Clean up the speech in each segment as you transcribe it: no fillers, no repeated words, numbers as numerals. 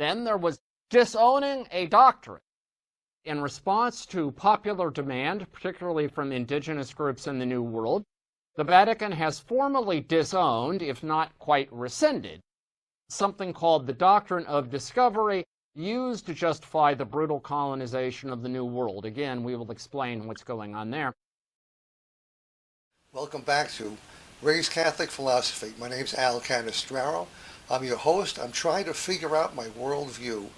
Then there was disowning a doctrine. In response to popular demand, particularly from indigenous groups in the New World, the Vatican has formally disowned, if not quite rescinded, something called the Doctrine of Discovery, used to justify the brutal colonization of the New World. Again, we will explain what's going on there. Welcome back to Raised Catholic Philosophy. My name's Al Cannistraro. I'm your host. I'm trying to figure out my worldview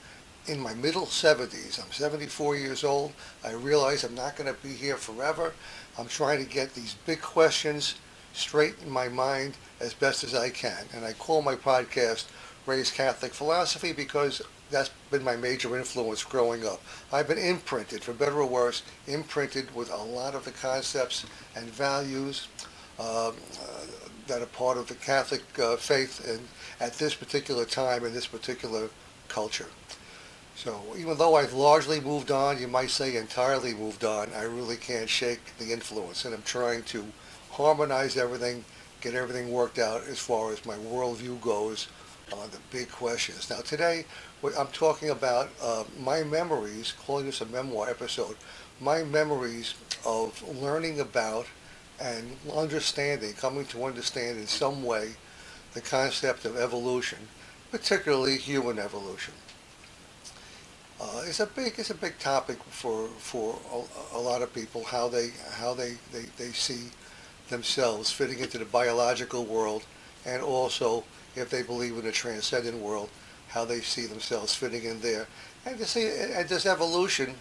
in my middle 70s. I'm 74 years old. I realize I'm not going to be here forever. I'm trying to get these big questions straight in my mind as best as I can. And I call my podcast Raised Catholic Philosophy because that's been my major influence growing up. I've been imprinted, for better or worse, imprinted with a lot of the concepts and values that are part of the Catholic faith and at this particular time in this particular culture. So even though I've largely moved on, you might say entirely moved on, I really can't shake the influence, and I'm trying to harmonize everything, get everything worked out as far as my worldview goes on the big questions. Now today, I'm talking about my memories, calling this a memoir episode, my memories of learning about and understanding, coming to understand in some way, the concept of evolution, particularly human evolution. It's a big topic for a lot of people, how they see themselves fitting into the biological world, and also if they believe in a transcendent world, how they see themselves fitting in there, and to see, and does evolution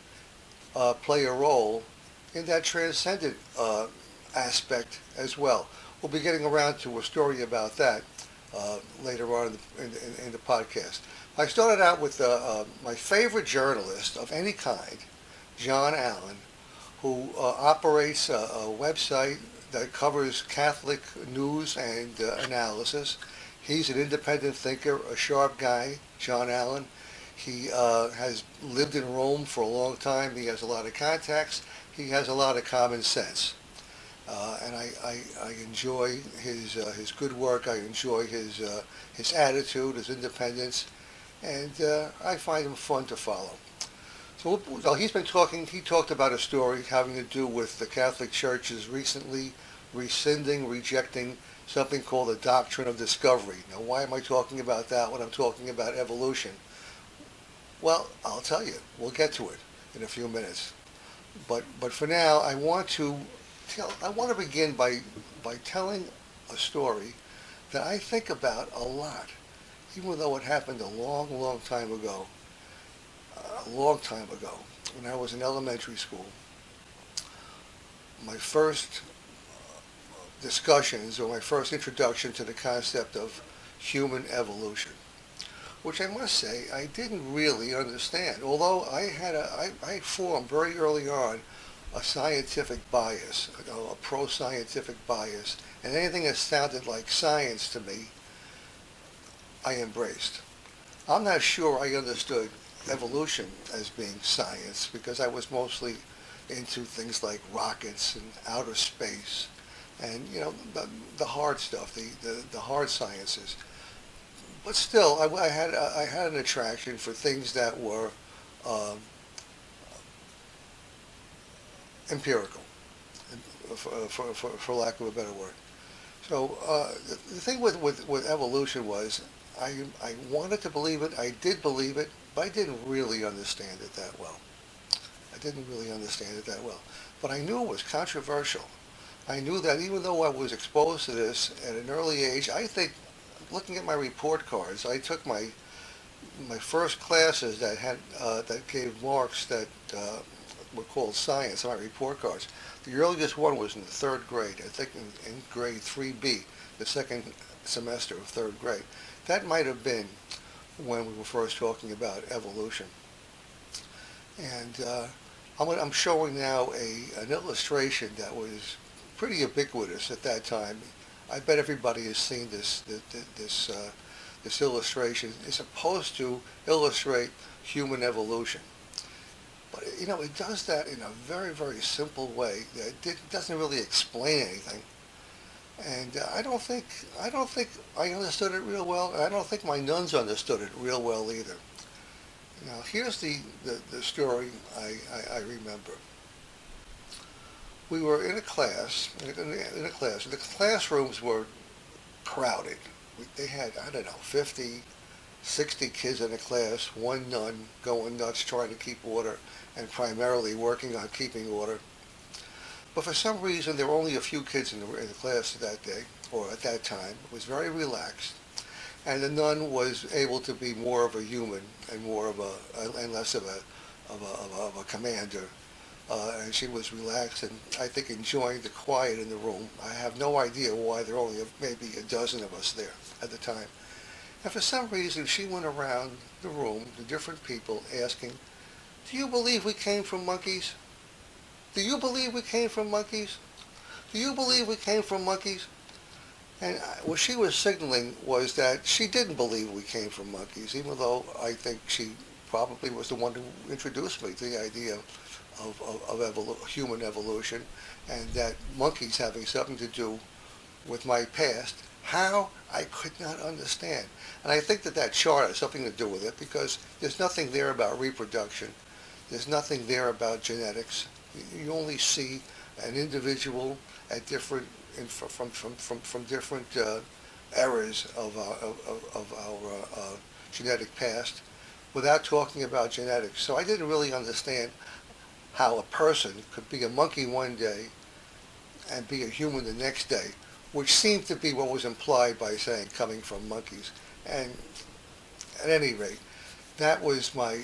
play a role in that transcendent aspect as well. We'll be getting around to a story about that later on in the podcast. I started out with my favorite journalist of any kind, John Allen, who operates a website that covers Catholic news and analysis. He's an independent thinker, a sharp guy, John Allen. He has lived in Rome for a long time. He has a lot of contacts. He has a lot of common sense. And I enjoy his good work. I enjoy his attitude, his independence, and I find him fun to follow. So he talked about a story having to do with the Catholic Church's recently rejecting something called the Doctrine of Discovery. Now, why am I talking about that when I'm talking about evolution? Well, I'll tell you. We'll get to it in a few minutes. But for now, I want to begin by telling a story that I think about a lot, even though it happened a long time ago. When I was in elementary school. My first discussions, or my first introduction to the concept of human evolution, which I must say I didn't really understand. Although I formed very early on a scientific bias, a pro-scientific bias, and anything that sounded like science to me, I embraced. I'm not sure I understood evolution as being science because I was mostly into things like rockets and outer space, and the hard stuff, the hard sciences. But still, I had an attraction for things that were empirical, for lack of a better word. So the thing with evolution was I wanted to believe it. I did believe it, but I didn't really understand it that well. But I knew it was controversial. I knew that even though I was exposed to this at an early age, I think, looking at my report cards, I took my first classes that gave marks that were called science on my report cards. The earliest one was in the third grade, I think in grade 3B, the second semester of third grade. That might have been when we were first talking about evolution. And I'm showing now an illustration that was pretty ubiquitous at that time. I bet everybody has seen this illustration. It's supposed to illustrate human evolution. But it does that in a very, very simple way. It doesn't really explain anything. And I don't think I understood it real well, and I don't think my nuns understood it real well either. Now, here's the story I remember. We were in a class, in a class. The classrooms were crowded. They had, I don't know, 50, 60 kids in a class, one nun going nuts trying to keep order and primarily working on keeping order. But for some reason, there were only a few kids in the class that day, or at that time. It was very relaxed. And the nun was able to be more of a human and more of and less of a commander. And she was relaxed and I think enjoying the quiet in the room. I have no idea why there were only maybe a dozen of us there at the time. And for some reason, she went around the room to different people asking, "Do you believe we came from monkeys? Do you believe we came from monkeys? Do you believe we came from monkeys?" And what she was signaling was that she didn't believe we came from monkeys, even though I think she probably was the one who introduced me to the idea of human evolution, and that monkeys having something to do with my past. How? I could not understand. And I think that chart has something to do with it, because there's nothing there about reproduction. There's nothing there about genetics. You only see an individual at different, from different eras of our genetic past, without talking about genetics. So I didn't really understand how a person could be a monkey one day and be a human the next day, which seemed to be what was implied by saying coming from monkeys. And at any rate, that's my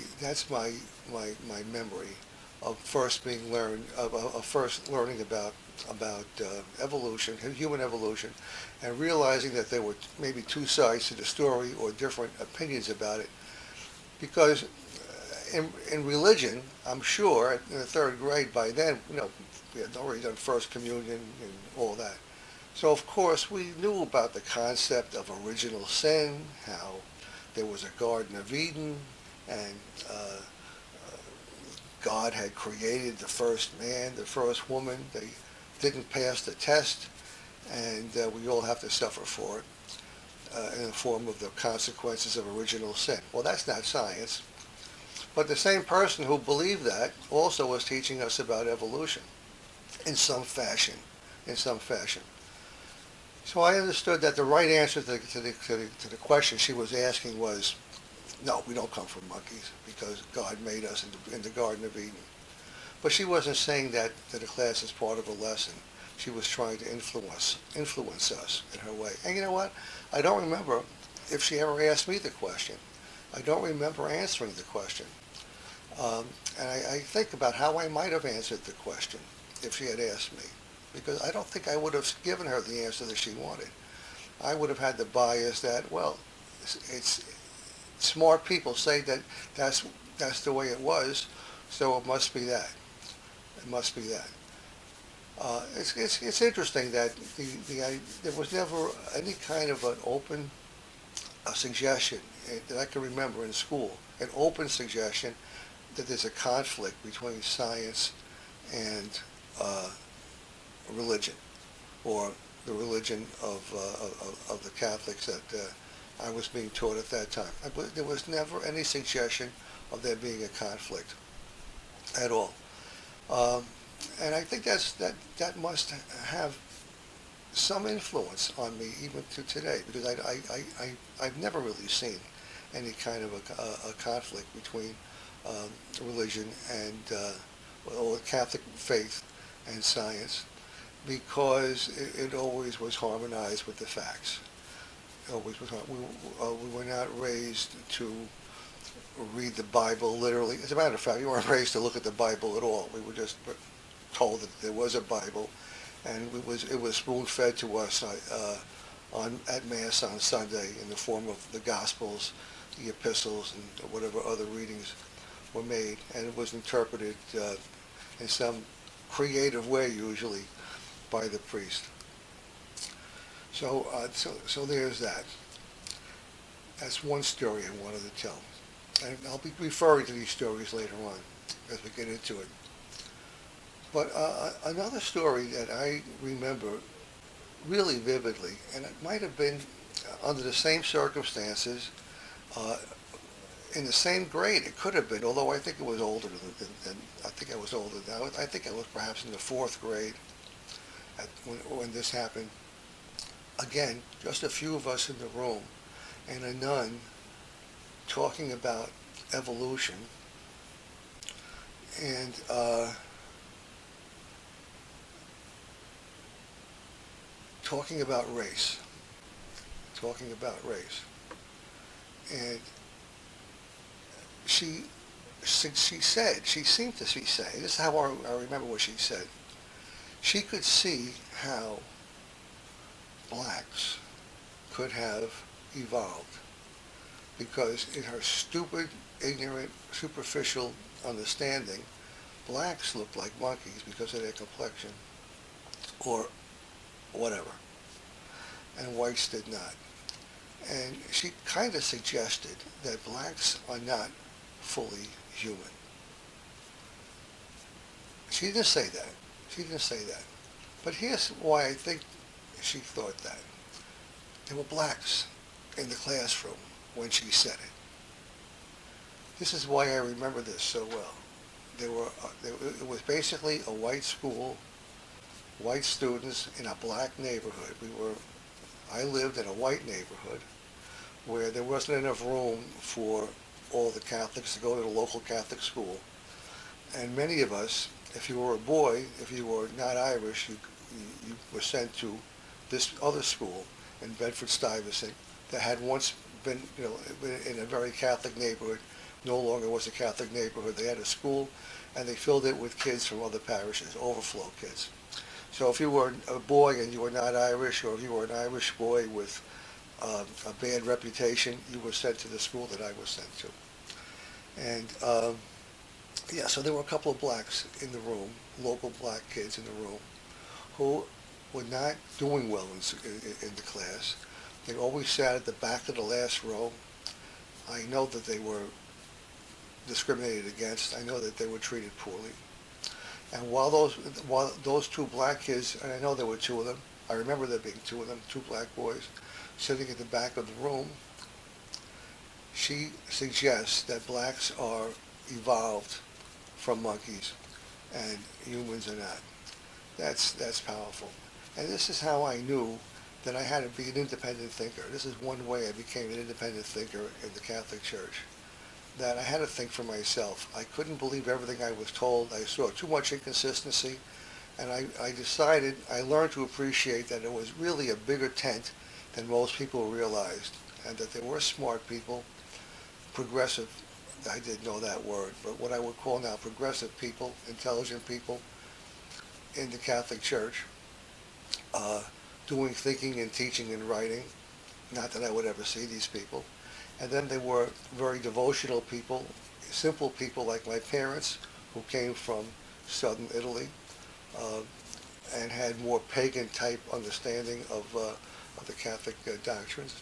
memory of first being learned, of first learning about evolution, human evolution, and realizing that there were maybe two sides to the story or different opinions about it. Because in religion, I'm sure, in the third grade by then, we had already done First Communion and all that. So of course we knew about the concept of original sin, how there was a Garden of Eden, and God had created the first man, the first woman. They didn't pass the test, and we all have to suffer for it in the form of the consequences of original sin. Well, that's not science. But the same person who believed that also was teaching us about evolution in some fashion. So I understood that the right answer to the question she was asking was, no, we don't come from monkeys because God made us in the Garden of Eden. But she wasn't saying that to the class as part of a lesson. She was trying to influence us in her way. And you know what? I don't remember if she ever asked me the question. I don't remember answering the question. And I think about how I might have answered the question if she had asked me, because I don't think I would have given her the answer that she wanted. I would have had the bias that, well, it's smart people say that that's the way it was, so it must be that. It must be that. It's interesting that there was never any kind of an open suggestion that I can remember in school, an open suggestion that there's a conflict between science and religion, or the religion of the Catholics that I was being taught at that time. There was never any suggestion of there being a conflict at all. And I think that must have some influence on me even to today, because I've never really seen any kind of a conflict between religion and or Catholic faith and science, because it always was harmonized with the facts. Always was. We were not raised to read the Bible literally. As a matter of fact, we weren't raised to look at the Bible at all. We were just told that there was a Bible, and it was spoon-fed to us at Mass on Sunday in the form of the Gospels, the epistles, and whatever other readings were made, and it was interpreted in some creative way, usually by the priest. So there's that. That's one story I wanted to tell, and I'll be referring to these stories later on as we get into it. But another story that I remember really vividly, and it might have been under the same circumstances, in the same grade. It could have been, although I think it was older than I think I was older now. I think I was perhaps in the fourth grade when this happened. Again, just a few of us in the room, and a nun talking about evolution, and talking about race. And she said, she seemed to be saying, this is how I remember what she said. She could see how blacks could have evolved because in her stupid, ignorant, superficial understanding, blacks looked like monkeys because of their complexion or whatever, and whites did not. And she kind of suggested that blacks are not fully human. She didn't say that. But here's why I think she thought that. There were blacks in the classroom when she said it. This is why I remember this so well. It was basically a white school, white students in a black neighborhood. I lived in a white neighborhood where there wasn't enough room for all the Catholics to go to the local Catholic school. And many of us, if you were a boy, if you were not Irish, you were sent to this other school in Bedford-Stuyvesant that had once been, in a very Catholic neighborhood. No longer was a Catholic neighborhood. They had a school, and they filled it with kids from other parishes, overflow kids. So if you were a boy and you were not Irish, or if you were an Irish boy with a bad reputation, you were sent to the school that I was sent to. And so there were a couple of blacks in the room, local black kids in the room, who were not doing well in the class. They always sat at the back of the last row. I know that they were discriminated against. I know that they were treated poorly. And while those two black kids, and I know there were two of them, I remember there being two of them, two black boys, sitting at the back of the room, she suggests that blacks are evolved from monkeys and humans are not. That's powerful. And this is how I knew that I had to be an independent thinker. This is one way I became an independent thinker in the Catholic Church. That I had to think for myself. I couldn't believe everything I was told. I saw too much inconsistency. And I learned to appreciate that it was really a bigger tent than most people realized. And that there were smart people, progressive, I didn't know that word, but what I would call now progressive people, intelligent people in the Catholic Church, doing thinking and teaching and writing. Not that I would ever see these people. And then there were very devotional people, simple people like my parents, who came from southern Italy and had more pagan type understanding of the Catholic doctrines.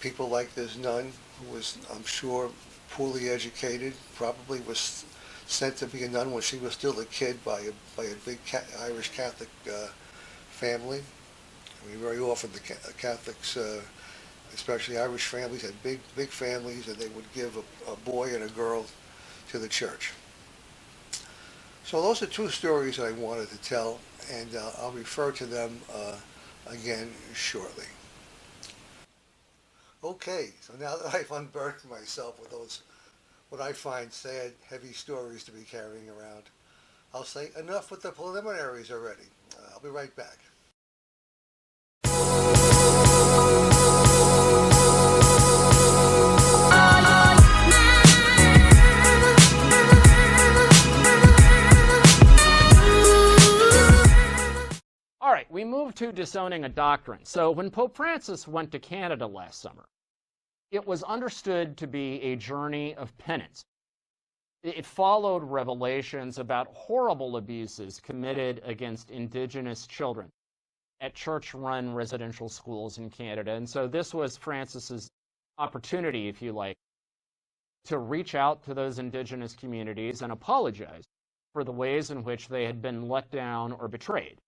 People like this nun, who was, I'm sure, poorly educated, probably was sent to be a nun when she was still a kid by a big Irish Catholic family. I mean, very often the Catholics, especially Irish families, had big families, and they would give a boy and a girl to the church. So those are two stories that I wanted to tell, and I'll refer to them again shortly. Okay, so now that I've unburdened myself with those, what I find sad, heavy stories to be carrying around, I'll say enough with the preliminaries already. I'll be right back. All right, we move to disowning a doctrine. So when Pope Francis went to Canada last summer, it was understood to be a journey of penance. It followed revelations about horrible abuses committed against Indigenous children at church-run residential schools in Canada. And so this was Francis's opportunity, if you like, to reach out to those Indigenous communities and apologize for the ways in which they had been let down or betrayed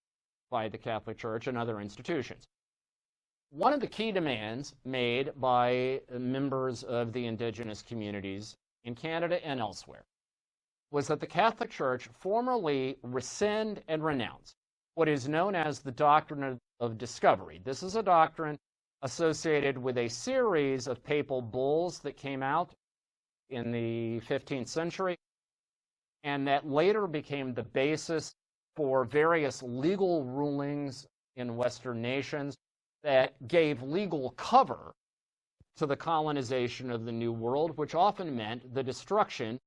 by the Catholic Church and other institutions. one of the key demands made by members of the Indigenous communities in Canada and elsewhere was that the Catholic Church formally rescind and renounce what is known as the Doctrine of Discovery. This is a doctrine associated with a series of papal bulls that came out in the 15th century, and that later became the basis for various legal rulings in Western nations that gave legal cover to the colonization of the New World, which often meant the destruction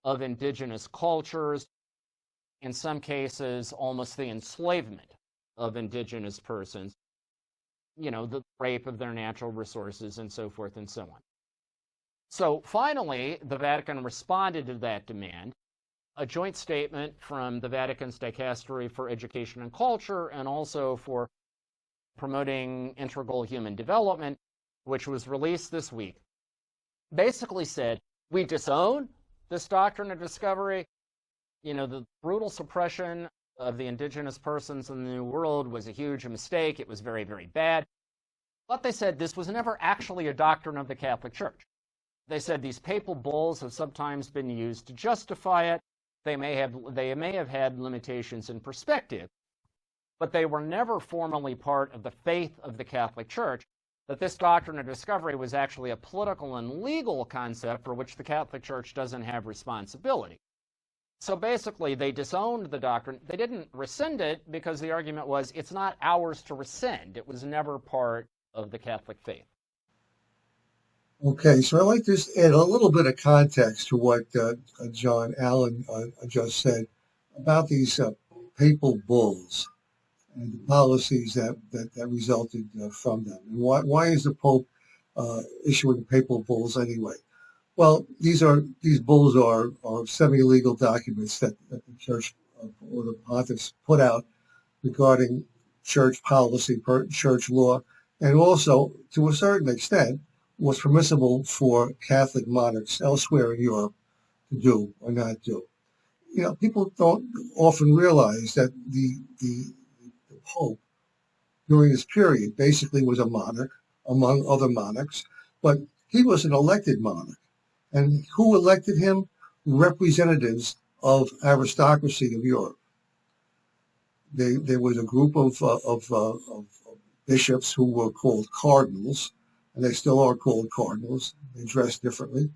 of indigenous cultures, in some cases almost the enslavement of indigenous persons, the rape of their natural resources and so forth and so on. So finally, the Vatican responded to that demand. A joint statement from the Vatican's Dicastery for Education and Culture and also for Promoting Integral Human Development, which was released this week, basically said, we disown this doctrine of discovery. The brutal suppression of the indigenous persons in the New World was a huge mistake. It was very, very bad. But they said this was never actually a doctrine of the Catholic Church. They said these papal bulls have sometimes been used to justify it. They may have had limitations in perspective, but they were never formally part of the faith of the Catholic Church, that this doctrine of discovery was actually a political and legal concept for which the Catholic Church doesn't have responsibility. So basically, they disowned the doctrine. They didn't rescind it because the argument was it's not ours to rescind. It was never part of the Catholic faith. Okay, so I'd like to add a little bit of context to what John Allen just said about these papal bulls and the policies that resulted from them. And why is the Pope issuing papal bulls anyway? Well, these bulls are semi-legal documents that the Church or the Pontiffs put out regarding church policy, church law, and also, to a certain extent, was permissible for Catholic monarchs elsewhere in Europe to do or not do. People don't often realize that the Pope, during this period, basically was a monarch among other monarchs, but he was an elected monarch. And who elected him? Representatives of aristocracy of Europe. There was a group of bishops who were called cardinals, and they still are called cardinals. They dress differently.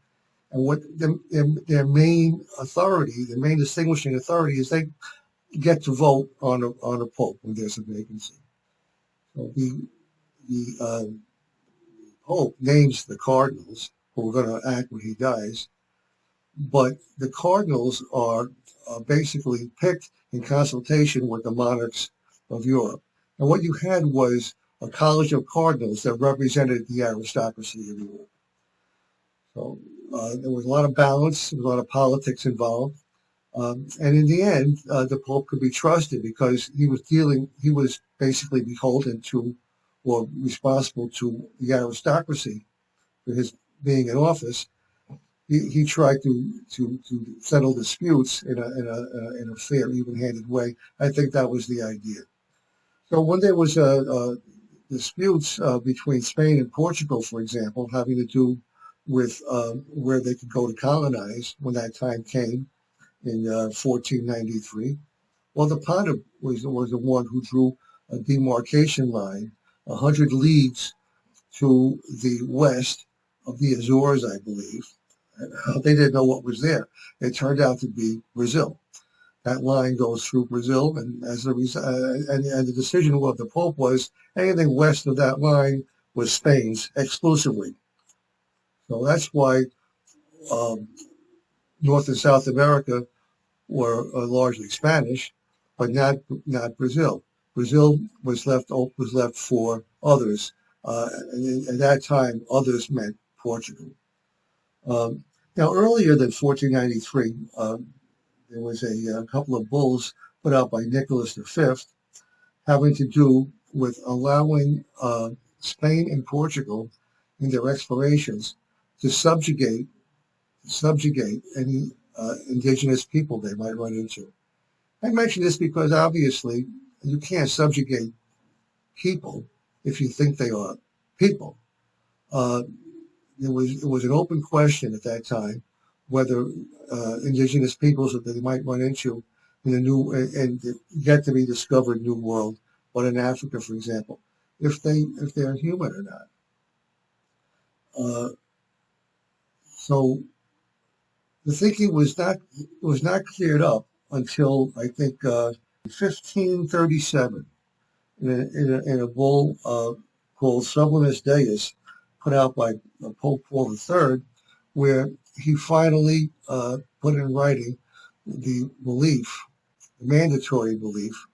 And what their main authority, their main distinguishing authority, is they get to vote on a pope when there's a vacancy. So the Pope names the cardinals who are going to act when he dies, but the cardinals are basically picked in consultation with the monarchs of Europe. And what you had was a college of cardinals that represented the aristocracy of Europe. So there was a lot of balance, there was a lot of politics involved. And in the end, the Pope could be trusted because he was basically beholden to or responsible to the aristocracy for his being in office. He tried to settle disputes in a fair, even-handed way. I think that was the idea. So when there was disputes between Spain and Portugal, for example, having to do with where they could go to colonize when that time came in 1493, well, the Pontiff was the one who drew a demarcation line 100 leagues to the west of the Azores, I believe. They didn't know what was there. It turned out to be Brazil. That line goes through Brazil, and as a result, and the decision of the Pope was anything west of that line was Spain's exclusively. So that's why North and South America were largely Spanish, but not Brazil. Brazil was left for others. And at that time, others meant Portugal. Now, earlier than 1493, there was a couple of bulls put out by Nicholas V having to do with allowing Spain and Portugal in their explorations to subjugate any indigenous people they might run into. I mention this because obviously you can't subjugate people if you think they are people. It was an open question at that time whether indigenous peoples that they might run into in a new and yet to be discovered new world, but in Africa, for example, if they're human or not. So the thinking was not cleared up until I think 1537 in a bull called Sublimis Deus, put out by Pope Paul III, where he finally put in writing the belief, the mandatory belief,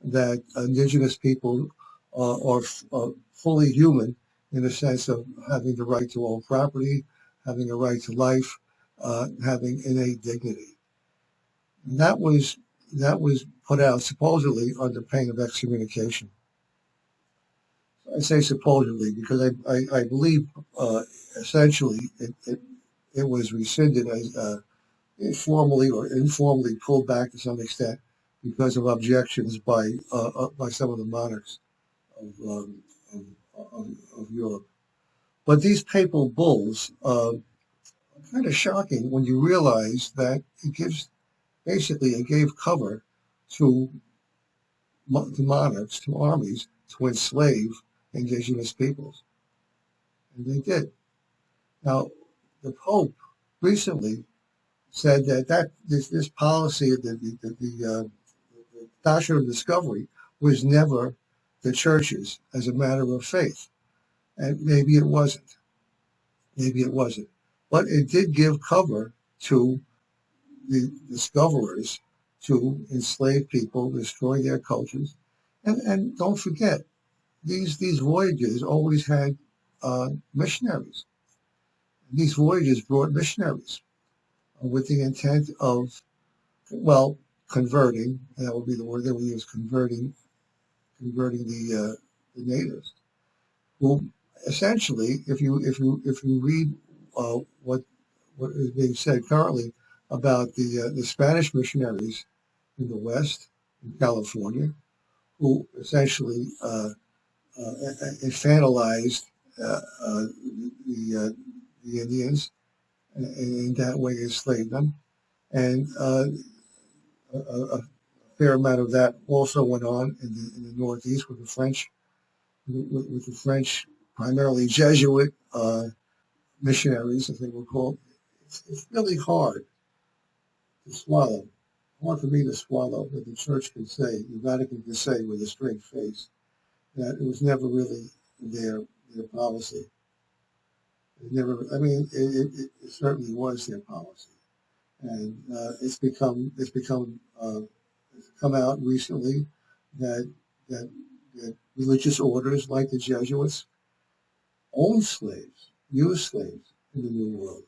that indigenous people are fully human in the sense of having the right to own property, having a right to life, having innate dignity. And that was put out supposedly under pain of excommunication. I say supposedly because I believe essentially it was rescinded as formally or informally pulled back to some extent because of objections by some of the monarchs of Europe. But these papal bulls are kind of shocking when you realize that it gave cover to monarchs, to armies, to enslave indigenous peoples. And they did. Now, the Pope recently said that this policy of the Doctrine of Discovery was never the church's as a matter of faith. And maybe it wasn't. Maybe it wasn't. But it did give cover to the discoverers to enslave people, destroy their cultures. And don't forget, these voyages always had missionaries. These voyages brought missionaries with the intent of, well, converting. And that would be the word that we use, converting the natives. Well, essentially, if you read what is being said currently about the Spanish missionaries in the West, in California, who essentially infantilized the Indians, and in that way enslaved them. And a fair amount of that also went on in the Northeast with the French, primarily Jesuit missionaries, as they were called. It's really hard to swallow. Hard for me to swallow what the Church can say, the Vatican can say with a straight face, that it was never really their policy. It never. I mean, it certainly was their policy, and it's come out recently that religious orders like the Jesuits owned slaves, used slaves in the New World,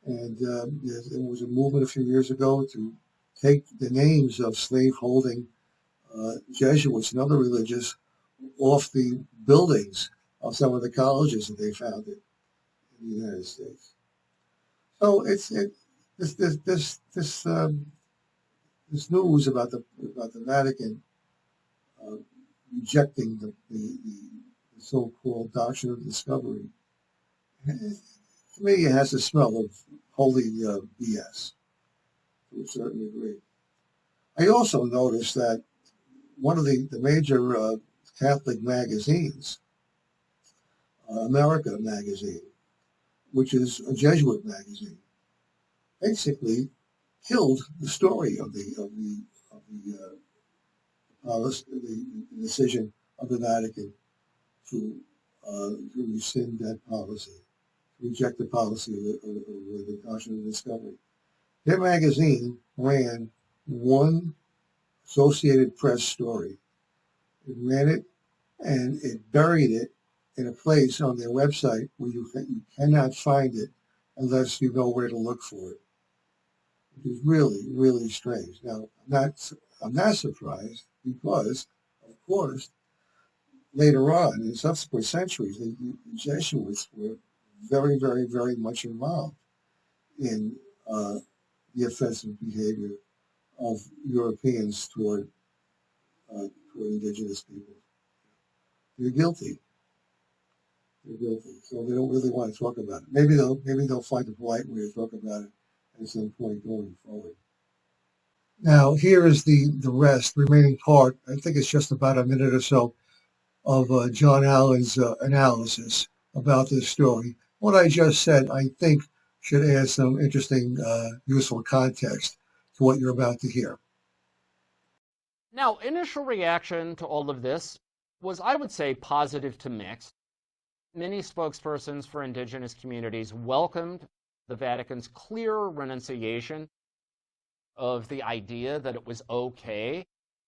and there was a movement a few years ago to take the names of slave-holding Jesuits and other religious off the buildings of some of the colleges that they founded in the United States. So this news about the Vatican rejecting the so-called Doctrine of Discovery, to me, it has the smell of holy BS, to a certain degree. I also noticed that one of the major Catholic magazines, America magazine, which is a Jesuit magazine, basically killed the story of the decision of the Vatican to rescind that policy, to reject the policy of the Doctrine of Discovery. Their magazine ran one Associated Press story. It ran it, and it buried it in a place on their website where you cannot find it unless you know where to look for it. It is really, really strange. Now, I'm not surprised because, of course, later on in subsequent centuries, the Jesuits were very, very, very much involved in the offensive behavior of Europeans toward indigenous people. you're guilty. You're guilty. So they don't really want to talk about it. Maybe they'll find a polite way to talk about it at some point going forward. Now, here is the remaining part. I think it's just about a minute or so of John Allen's analysis about this story. What I just said, I think, should add some interesting, useful context to what you're about to hear. Now, initial reaction to all of this was, I would say, positive to mixed. Many spokespersons for indigenous communities welcomed the Vatican's clear renunciation of the idea that it was okay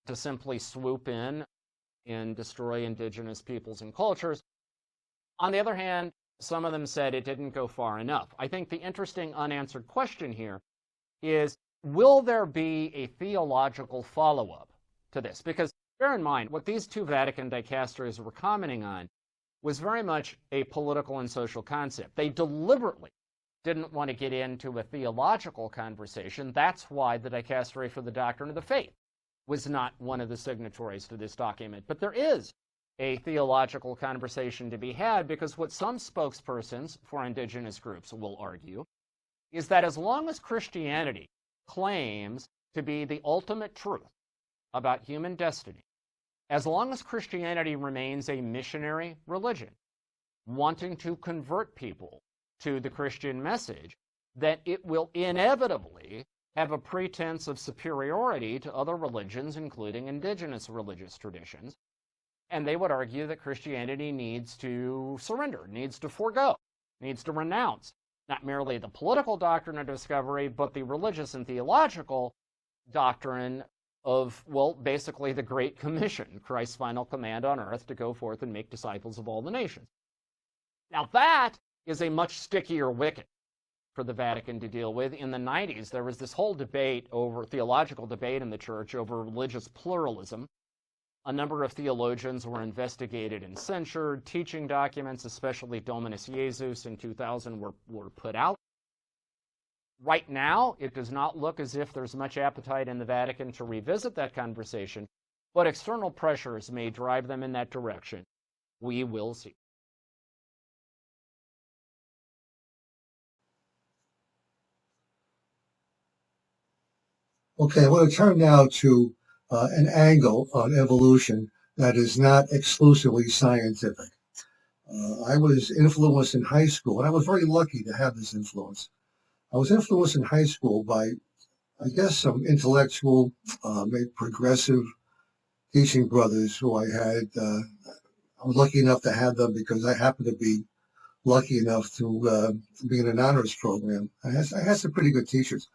to simply swoop in and destroy indigenous peoples and cultures. On the other hand, some of them said it didn't go far enough. I think the interesting unanswered question here is, will there be a theological follow-up to this? Because bear in mind, what these two Vatican dicasteries were commenting on was very much a political and social concept. They deliberately didn't want to get into a theological conversation. That's why the Dicastery for the Doctrine of the Faith was not one of the signatories to this document. But there is a theological conversation to be had, because what some spokespersons for indigenous groups will argue is that as long as Christianity claims to be the ultimate truth about human destiny, as long as Christianity remains a missionary religion, wanting to convert people to the Christian message, that it will inevitably have a pretense of superiority to other religions, including indigenous religious traditions. And they would argue that Christianity needs to surrender, needs to forego, needs to renounce not merely the political doctrine of discovery, but the religious and theological doctrine of, well, basically the Great Commission, Christ's final command on earth to go forth and make disciples of all the nations. Now that is a much stickier wicket for the Vatican to deal with. In the 90s, there was this whole debate theological debate in the church over religious pluralism. A number of theologians were investigated and censured. Teaching documents, especially Dominus Jesus in 2000, were put out. Right now, it does not look as if there's much appetite in the Vatican to revisit that conversation, but external pressures may drive them in that direction. We will see. Okay, I want to turn now to an angle on evolution that is not exclusively scientific. I was influenced in high school, and I was very lucky to have this influence. I was influenced in high school by, I guess, some intellectual, maybe progressive teaching brothers who I had. I was lucky enough to have them because I happened to be lucky enough to be in an honors program. I had some pretty good teachers.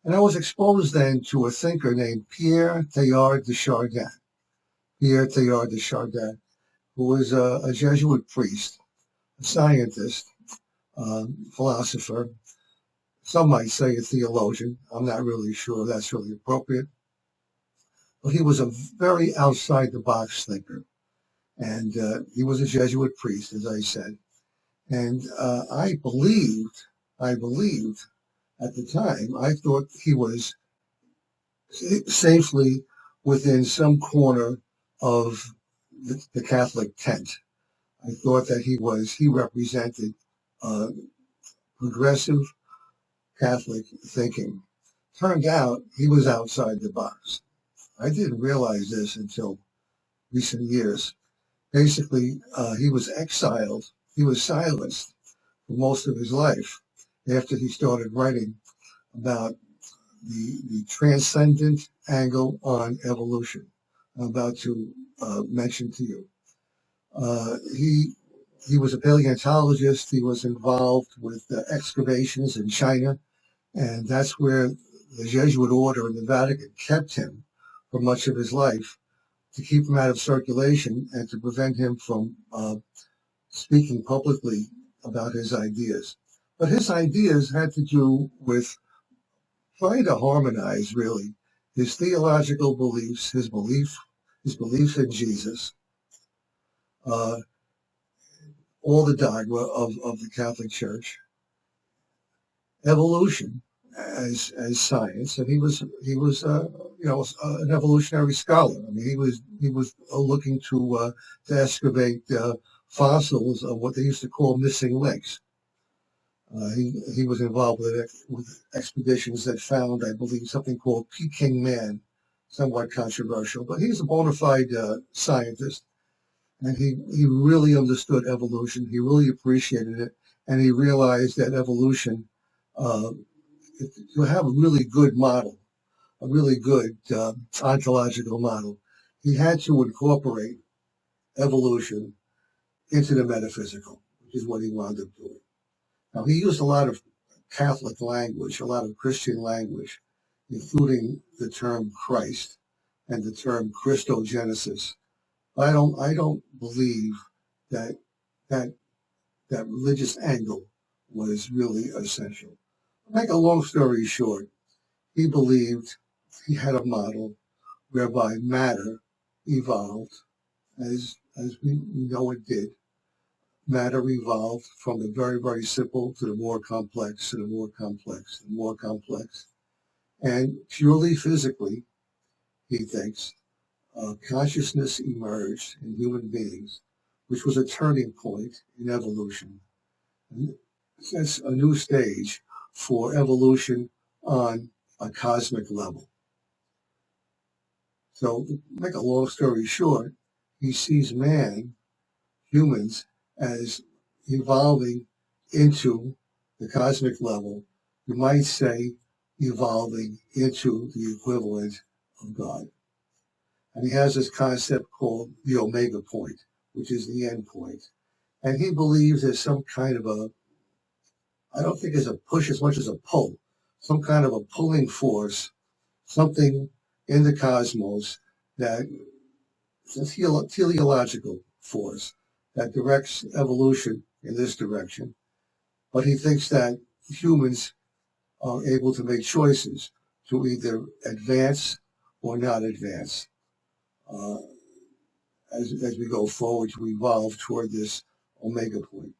And I was exposed then to a thinker named Pierre Teilhard de Chardin. Pierre Teilhard de Chardin, who was a Jesuit priest, a scientist, philosopher. Some might say a theologian. I'm not really sure that's really appropriate. But he was a very outside-the-box thinker. And he was a Jesuit priest, as I said. And I believed at the time, I thought he was safely within some corner of the Catholic tent. I thought that he represented progressive Catholic thinking. Turned out he was outside the box. I didn't realize this until recent years. Basically, he was exiled. He was silenced for most of his life after he started writing about the transcendent angle on evolution I'm about to mention to you. He was a paleontologist. He was involved with excavations in China, and that's where the Jesuit order in the Vatican kept him for much of his life, to keep him out of circulation and to prevent him from speaking publicly about his ideas. But his ideas had to do with trying to harmonize, really, his theological beliefs, his beliefs in Jesus, all the dogma of the Catholic Church, evolution as science, and he was an evolutionary scholar. I mean, he was looking to excavate fossils of what they used to call missing links. He was involved with expeditions that found, I believe, something called Peking Man, somewhat controversial, but he's a bona fide scientist, and he really understood evolution. He really appreciated it, and he realized that evolution, to have a really good model, a really good ontological model, he had to incorporate evolution into the metaphysical, which is what he wound up doing. Now, he used a lot of Catholic language, a lot of Christian language, including the term Christ and the term Christogenesis. I don't believe that religious angle was really essential. To make a long story short, he believed he had a model whereby matter evolved, as we know it did. Matter evolved from the very, very simple to the more complex, to the more complex, the more complex. And purely physically, he thinks, consciousness emerged in human beings, which was a turning point in evolution. And sets a new stage for evolution on a cosmic level. So, to make a long story short, he sees humans, as evolving into the cosmic level. You might say evolving into the equivalent of God. And he has this concept called the omega point, which is the end point. And he believes there's some kind of I don't think it's a push as much as a pull, some kind of a pulling force, something in the cosmos that is a teleological force that directs evolution in this direction. But he thinks that humans are able to make choices to either advance or not advance as we go forward to evolve toward this omega point.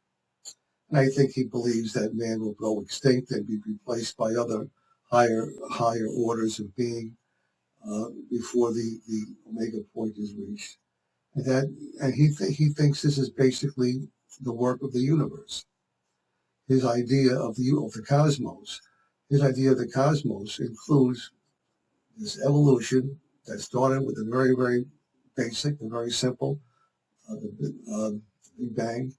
And I think he believes that man will go extinct and be replaced by other higher orders of being before the omega point is reached. And he thinks this is basically the work of the universe. His idea of the cosmos, includes this evolution that started with the very, very basic, the very simple, the Big Bang,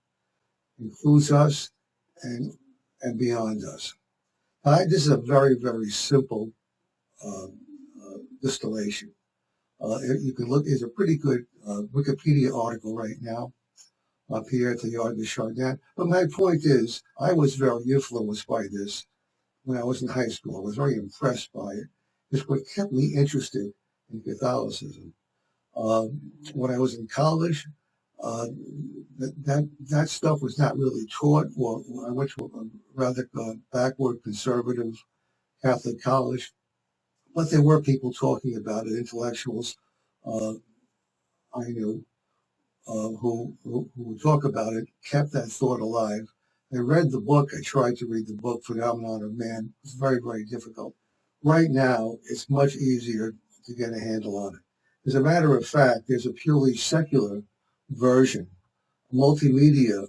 includes us and beyond us. This is a very, very simple distillation. You can look, it's a pretty good Wikipedia article right now on Pierre Teilhard de Chardin. But my point is, I was very influenced by this when I was in high school. I was very impressed by it. It's what kept me interested in Catholicism. When I was in college, that stuff was not really taught. Well, I went to a rather backward conservative Catholic college, but there were people talking about it, intellectuals I knew who would talk about it, kept that thought alive. I read the book. I tried to read the book, Phenomenon of Man. It's very, very difficult. Right now, it's much easier to get a handle on it. As a matter of fact, there's a purely secular version, multimedia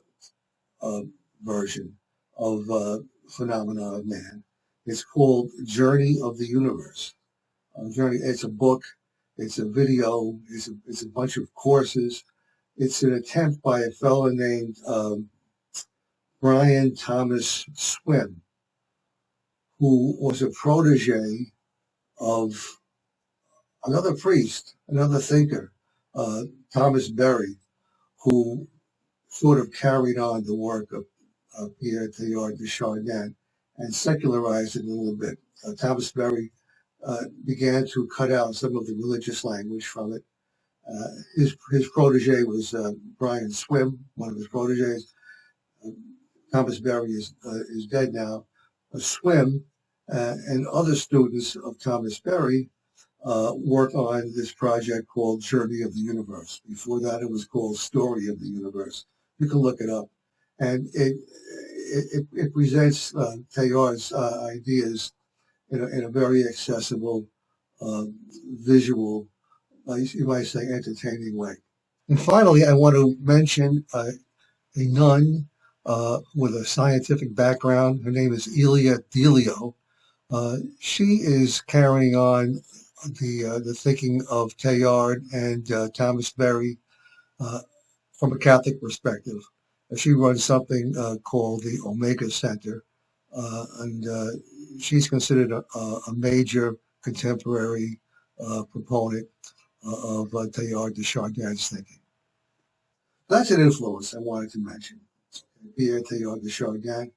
version of Phenomenon of Man. It's called Journey of the Universe. It's a book, it's a video, it's a bunch of courses. It's an attempt by a fellow named Brian Thomas Swimme, who was a protege of another priest, another thinker, Thomas Berry, who sort of carried on the work of Pierre Teilhard de Chardin and secularized it a little bit. Thomas Berry began to cut out some of the religious language from it. His protege was Brian Swimme, one of his proteges. Thomas Berry is dead now. Swimme and other students of Thomas Berry worked on this project called Journey of the Universe. Before that, it was called Story of the Universe. You can look it up. And it presents Teilhard's ideas in a very accessible visual, you might say, entertaining way. And finally, I want to mention a nun with a scientific background. Her name is Ilia Delio. She is carrying on the thinking of Teilhard and Thomas Berry from a Catholic perspective. She runs something called the Omega Center, and she's considered a major contemporary proponent of Teilhard de Chardin's thinking. That's an influence I wanted to mention. Pierre Teilhard de Chardin,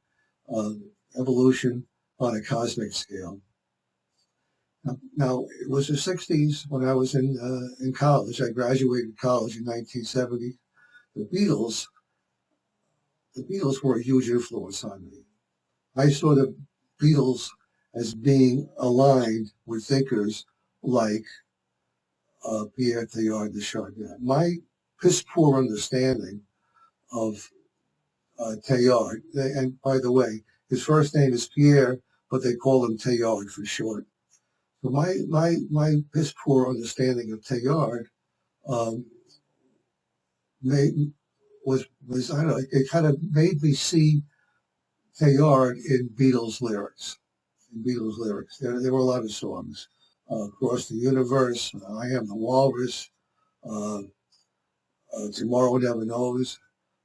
evolution on a cosmic scale. Now, it was the 60s when I was in college. I graduated college in 1970. The Beatles were a huge influence on me. I saw the Beatles as being aligned with thinkers like Pierre Teilhard de Chardin. My piss poor understanding of Teilhard, and by the way, his first name is Pierre, but they call him Teilhard for short. So my piss poor understanding of Teilhard was I don't know, it kind of made me see Teilhard in Beatles lyrics. There were a lot of songs. Across the Universe, I Am the Walrus, Tomorrow Never Knows.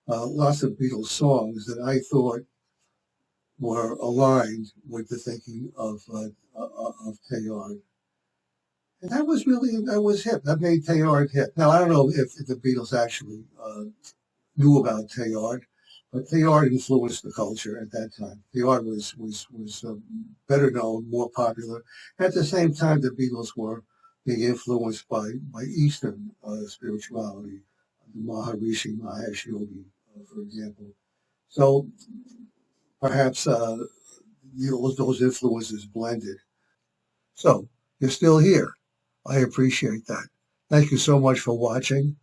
Lots of Beatles songs that I thought were aligned with the thinking of Teilhard. And that was hip. That made Teilhard hip. Now, I don't know if the Beatles actually knew about Teilhard, but Teilhard influenced the culture at that time. Teilhard was better known, more popular. At the same time, the Beatles were being influenced by Eastern spirituality, the Maharishi Mahesh Yogi, for example. So perhaps those influences blended. So you're still here. I appreciate that. Thank you so much for watching.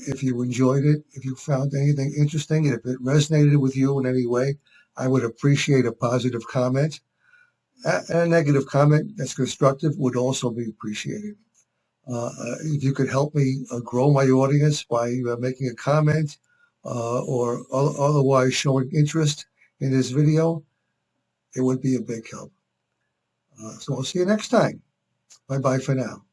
If you enjoyed it, if you found anything interesting, and if it resonated with you in any way, I would appreciate a positive comment. And a negative comment that's constructive would also be appreciated. If you could help me grow my audience by making a comment or otherwise showing interest in this video, it would be a big help. So I'll see you next time. Bye-bye for now.